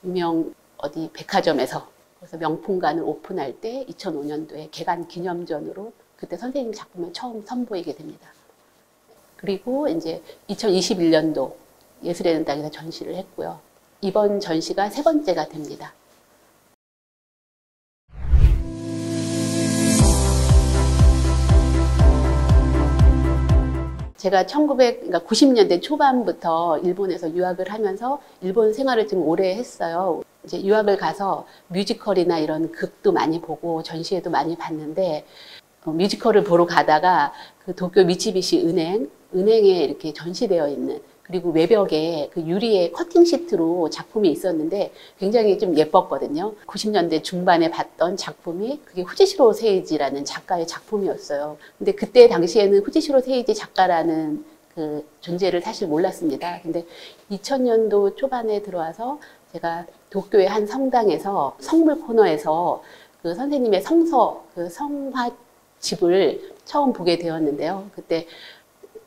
유명 어디 백화점에서 그래서 명품관을 오픈할 때 2005년도에 개관 기념전으로 그때 선생님 작품을 처음 선보이게 됩니다. 그리고 이제 2021년도 예술의 전당에서 전시를 했고요. 이번 전시가 세 번째가 됩니다. 제가 1990년대 초반부터 일본에서 유학을 하면서 일본 생활을 좀 오래 했어요. 이제 유학을 가서 뮤지컬이나 이런 극도 많이 보고 전시회도 많이 봤는데 뮤지컬을 보러 가다가 그 도쿄 미츠비시 은행에 이렇게 전시되어 있는 그리고 외벽에 그 유리의 커팅 시트로 작품이 있었는데 굉장히 좀 예뻤거든요. 90년대 중반에 봤던 작품이 그게 후지시로 세이지라는 작가의 작품이었어요. 근데 그때 당시에는 후지시로 세이지 작가라는 그 존재를 사실 몰랐습니다. 근데 2000년도 초반에 들어와서 제가 도쿄의 한 성당에서 성물 코너에서 그 선생님의 성서, 그 성화집을 처음 보게 되었는데요. 그때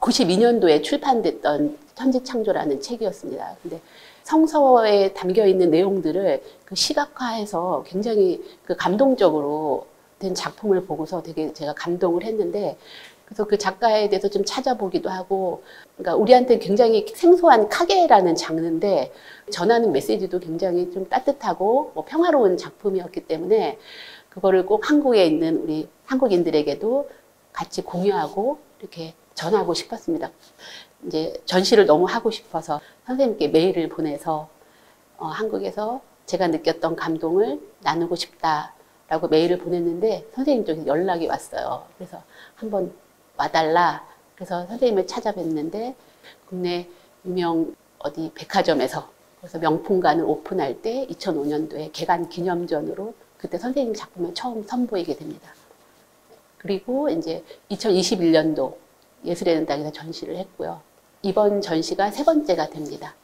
92년도에 출판됐던 천지창조라는 책이었습니다. 근데 성서에 담겨 있는 내용들을 그 시각화해서 굉장히 그 감동적으로 된 작품을 보고서 되게 제가 감동을 했는데, 그래서 그 작가에 대해서 좀 찾아보기도 하고, 그러니까 우리한테는 굉장히 생소한 카게라는 장르인데 전하는 메시지도 굉장히 좀 따뜻하고 뭐 평화로운 작품이었기 때문에 그거를 꼭 한국에 있는 우리 한국인들에게도 같이 공유하고 이렇게 전하고 싶었습니다. 이제 전시를 너무 하고 싶어서 선생님께 메일을 보내서 한국에서 제가 느꼈던 감동을 나누고 싶다라고 메일을 보냈는데 선생님 쪽에서 연락이 왔어요. 그래서 한번 와달라. 그래서 선생님을 찾아뵀는데 국내 유명 어디 백화점에서 그래서 명품관을 오픈할 때 2005년도에 개관 기념전으로 그때 선생님 작품을 처음 선보이게 됩니다. 그리고 이제 2021년도 예술의 전당에서 전시를 했고요. 이번 전시가 세 번째가 됩니다.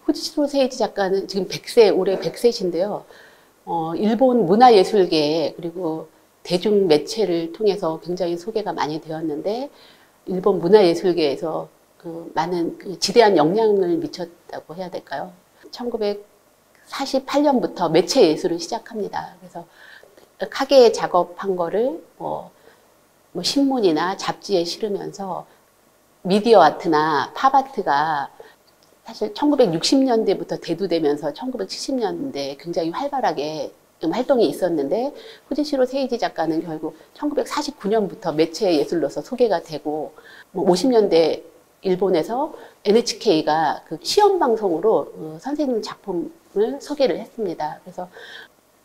후지시로 세이지 작가는 지금 100세, 올해 100세신데요. 일본 문화예술계 그리고 대중 매체를 통해서 굉장히 소개가 많이 되었는데 일본 문화예술계에서 그 많은 그 지대한 영향을 미쳤다고 해야 될까요? 1948년부터 매체 예술을 시작합니다. 그래서 카게 작업한 거를 뭐 신문이나 잡지에 실으면서 미디어 아트나 팝아트가 사실 1960년대부터 대두되면서 1970년대 굉장히 활발하게 활동이 있었는데 후지시로 세이지 작가는 결국 1949년부터 매체 예술로서 소개가 되고 50년대 일본에서 NHK가 그 시험 방송으로 선생님 작품을 소개를 했습니다. 그래서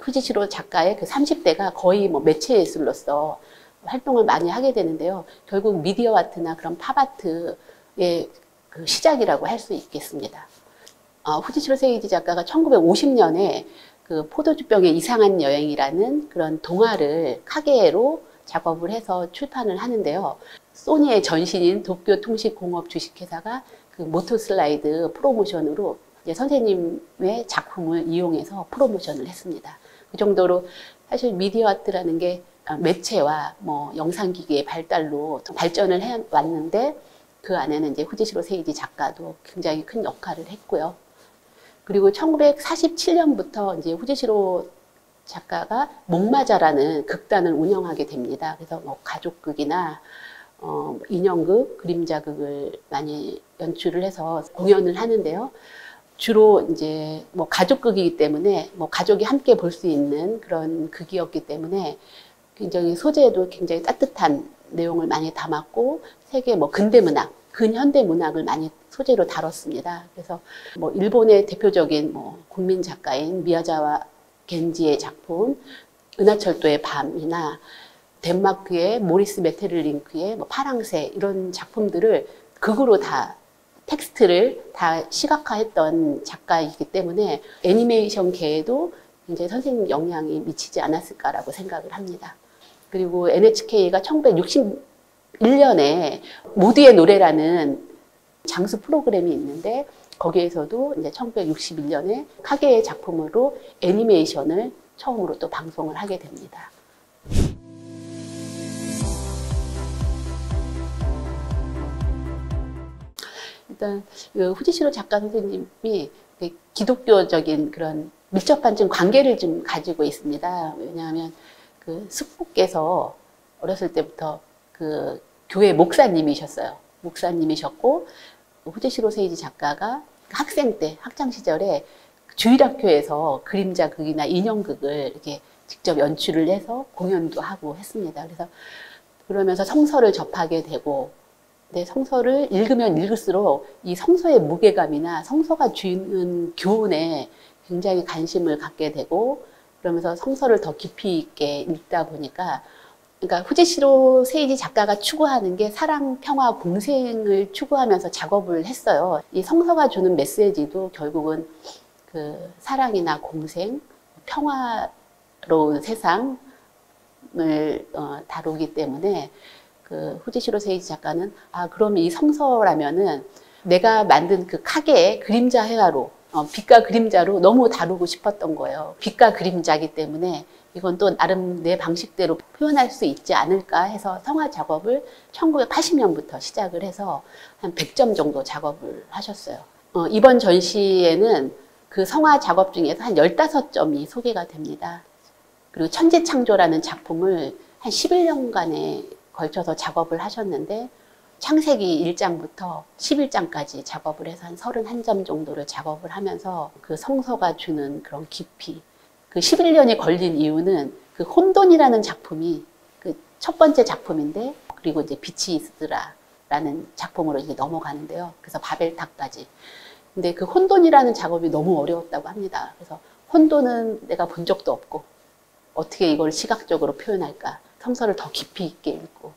후지시로 작가의 그 30대가 거의 매체 예술로서 활동을 많이 하게 되는데요. 결국 미디어 아트나 그런 팝아트의 그 시작이라고 할 수 있겠습니다. 후지시로 세이지 작가가 1950년에 그 포도주병의 이상한 여행이라는 그런 동화를 카게로 작업을 해서 출판을 하는데요. 소니의 전신인 도쿄통신공업 주식회사가 그 모토슬라이드 프로모션으로 이제 선생님의 작품을 이용해서 프로모션을 했습니다. 그 정도로 사실 미디어 아트라는 게 매체와 영상기기의 발달로 발전을 해왔는데 그 안에는 이제 후지시로 세이지 작가도 굉장히 큰 역할을 했고요. 그리고 1947년부터 이제 후지시로 작가가 목마자라는 극단을 운영하게 됩니다. 그래서 가족극이나 인형극, 그림자극을 많이 연출을 해서 공연을 하는데요. 주로 이제 가족극이기 때문에 가족이 함께 볼 수 있는 그런 극이었기 때문에 굉장히 소재도 굉장히 따뜻한 내용을 많이 담았고 세계 근대 문학, 근현대 문학을 많이 소재로 다뤘습니다. 그래서 일본의 대표적인 국민 작가인 미야자와 겐지의 작품 은하철도의 밤이나 덴마크의 모리스 메테르링크의 파랑새 이런 작품들을 극으로 다 텍스트를 다 시각화했던 작가이기 때문에 애니메이션계에도 굉장히 선생님 영향이 미치지 않았을까라고 생각을 합니다. 그리고 NHK가 1961년에 모두의 노래라는 장수 프로그램이 있는데 거기에서도 이제 1961년에 카게의 작품으로 애니메이션을 처음으로 또 방송을 하게 됩니다. 일단 그 후지시로 작가 선생님이 기독교적인 그런 밀접한 좀 관계를 좀 가지고 있습니다. 왜냐하면 그 숙부께서 어렸을 때부터 그 교회 목사님이셨어요. 목사님이셨고 후지시로 세이지 작가가 학생 때 학창 시절에 주일학교에서 그림자 극이나 인형극을 이렇게 직접 연출을 해서 공연도 하고 했습니다. 그래서 그러면서 성서를 접하게 되고, 근데 성서를 읽으면 읽을수록 이 성서의 무게감이나 성서가 주는 교훈에 굉장히 관심을 갖게 되고, 그러면서 성서를 더 깊이 있게 읽다 보니까, 그러니까 후지시로 세이지 작가가 추구하는 게 사랑, 평화, 공생을 추구하면서 작업을 했어요. 이 성서가 주는 메시지도 결국은 그 사랑이나 공생, 평화로운 세상을 다루기 때문에 그 후지시로 세이지 작가는 그럼 이 성서라면은 내가 만든 그 카게의 그림자 회화로 빛과 그림자로 너무 다루고 싶었던 거예요. 빛과 그림자이기 때문에 이건 또 나름 내 방식대로 표현할 수 있지 않을까 해서 성화 작업을 1980년부터 시작을 해서 한 100점 정도 작업을 하셨어요. 이번 전시에는 그 성화 작업 중에서 한 15점이 소개가 됩니다. 그리고 천지창조라는 작품을 한 11년간에 걸쳐서 작업을 하셨는데 창세기 1장부터 11장까지 작업을 해서 한 31점 정도를 작업을 하면서 그 성서가 주는 그런 깊이, 그 11년이 걸린 이유는 그 혼돈이라는 작품이 그 첫 번째 작품인데, 그리고 이제 빛이 있으라라는 작품으로 이제 넘어가는데요. 그래서 바벨탑까지. 근데 그 혼돈이라는 작업이 너무 어려웠다고 합니다. 그래서 혼돈은 내가 본 적도 없고 어떻게 이걸 시각적으로 표현할까? 성서를 더 깊이 있게 읽고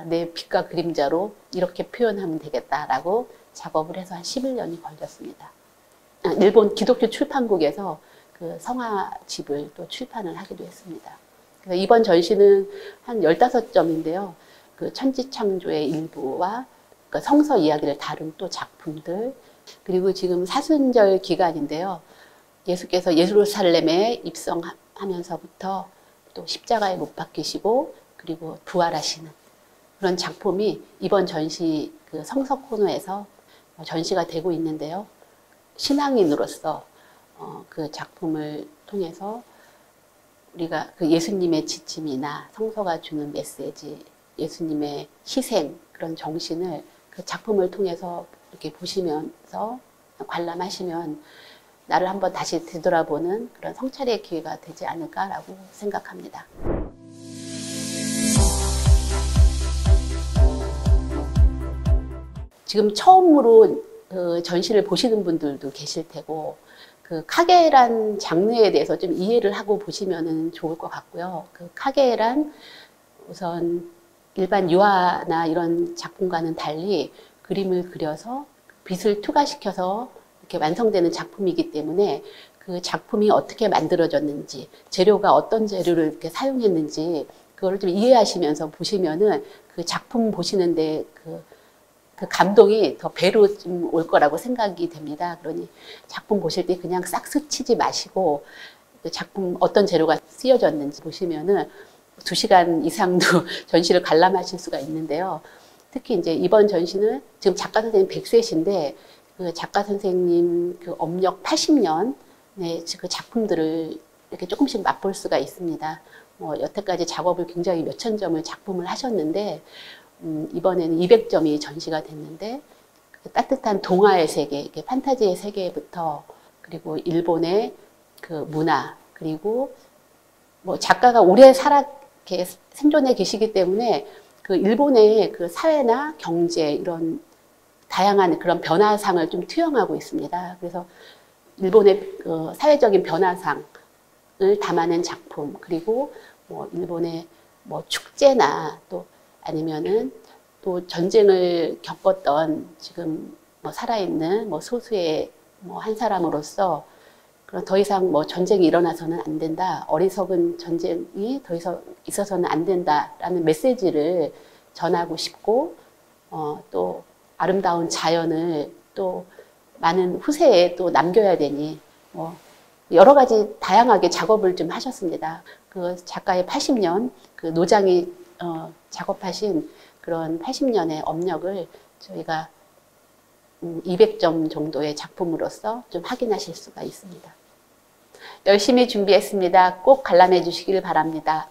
내 빛과 그림자로 이렇게 표현하면 되겠다라고 작업을 해서 한 11년이 걸렸습니다. 일본 기독교 출판국에서 그 성화집을 또 출판을 하기도 했습니다. 그래서 이번 전시는 한 15점인데요. 그 천지창조의 일부와 그 성서 이야기를 다룬 또 작품들, 그리고 지금 사순절 기간인데요. 예수께서 예루살렘에 입성하면서부터 또 십자가에 못 박히시고 그리고 부활하시는 그런 작품이 이번 전시 그 성서 코너에서 전시가 되고 있는데요. 신앙인으로서 그 작품을 통해서 우리가 그 예수님의 지침이나 성서가 주는 메시지, 예수님의 희생, 그런 정신을 그 작품을 통해서 이렇게 보시면서 관람하시면 나를 한번 다시 되돌아보는 그런 성찰의 기회가 되지 않을까라고 생각합니다. 지금 처음으로 그 전시를 보시는 분들도 계실 테고, 그 카게란 장르에 대해서 좀 이해를 하고 보시면 좋을 것 같고요. 그 카게란 우선 일반 유화나 이런 작품과는 달리 그림을 그려서 빛을 투과시켜서 이렇게 완성되는 작품이기 때문에 그 작품이 어떻게 만들어졌는지, 재료가 어떤 재료를 이렇게 사용했는지 그걸 좀 이해하시면서 보시면은 그 작품 보시는데 그 감동이 더 배로 좀 올 거라고 생각이 됩니다. 그러니 작품 보실 때 그냥 싹 스치지 마시고 그 작품 어떤 재료가 쓰여졌는지 보시면은 2시간 이상도 전시를 관람하실 수가 있는데요. 특히 이제 이번 전시는 지금 작가 선생님 100세신데 그 작가 선생님 그 업력 80년의 그 작품들을 이렇게 조금씩 맛볼 수가 있습니다. 여태까지 작업을 굉장히 몇천 점을 작품을 하셨는데 이번에는 200점이 전시가 됐는데 그 따뜻한 동화의 세계, 판타지의 세계부터 그리고 일본의 그 문화, 그리고 작가가 오래 이렇게 생존해 계시기 때문에 그 일본의 그 사회나 경제 이런 다양한 그런 변화상을 좀 투영하고 있습니다. 그래서 일본의 그 사회적인 변화상을 담아낸 작품, 그리고 일본의 축제나 또 아니면은 또 전쟁을 겪었던 지금 살아있는 소수의 한 사람으로서 그럼 더 이상 전쟁이 일어나서는 안 된다. 어리석은 전쟁이 더 이상 있어서는 안 된다라는 메시지를 전하고 싶고, 또 아름다운 자연을 또 많은 후세에 또 남겨야 되니, 여러 가지 다양하게 작업을 좀 하셨습니다. 그 작가의 80년, 그 노장이 작업하신 그런 80년의 업력을 저희가 200점 정도의 작품으로서 좀 확인하실 수가 있습니다. 열심히 준비했습니다. 꼭 관람해 주시길 바랍니다.